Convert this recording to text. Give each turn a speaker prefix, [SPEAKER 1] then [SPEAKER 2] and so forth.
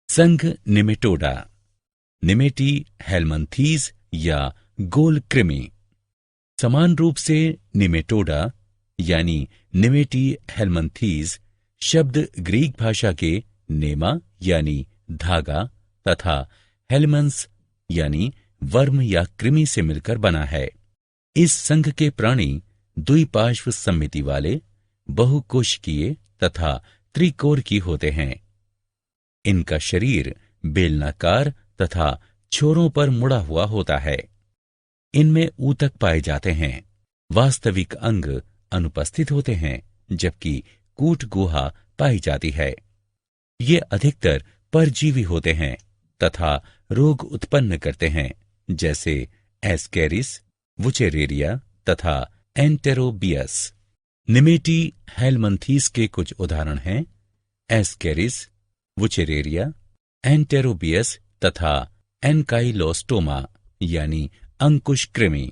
[SPEAKER 1] संघ Nematoda, निमेटी helminths या गोल कृमि। समान रूप से निमेटोडा यानी निमेटी हेलमंथीज शब्द ग्रीक भाषा के नेमा यानी धागा तथा हेलमंस यानी वर्म या कृमि से मिलकर बना है। इस संघ के प्राणी द्विपार्श्व सममिति वाले, बहुकोशिकीय तथा त्रिकोरकी होते हैं। इनका शरीर बेलनाकार तथा छोरों पर मुड़ा हुआ होता है। इनमें ऊतक पाए जाते हैं। वास्तविक अंग अनुपस्थित होते हैं, जबकि कूट गुहा पाई जाती है। ये अधिकतर परजीवी होते हैं तथा रोग उत्पन्न करते हैं, जैसे एस्केरिस, वुचेरेरिया तथा एंटेरोबियस। निमेटी हेलमंथीस के कुछ उदाहरण हैं एस्केरिस, वुचेरेरिया, एंटेरोबियस तथा एनकाइलोस्टोमा यानी अंकुश कृमि।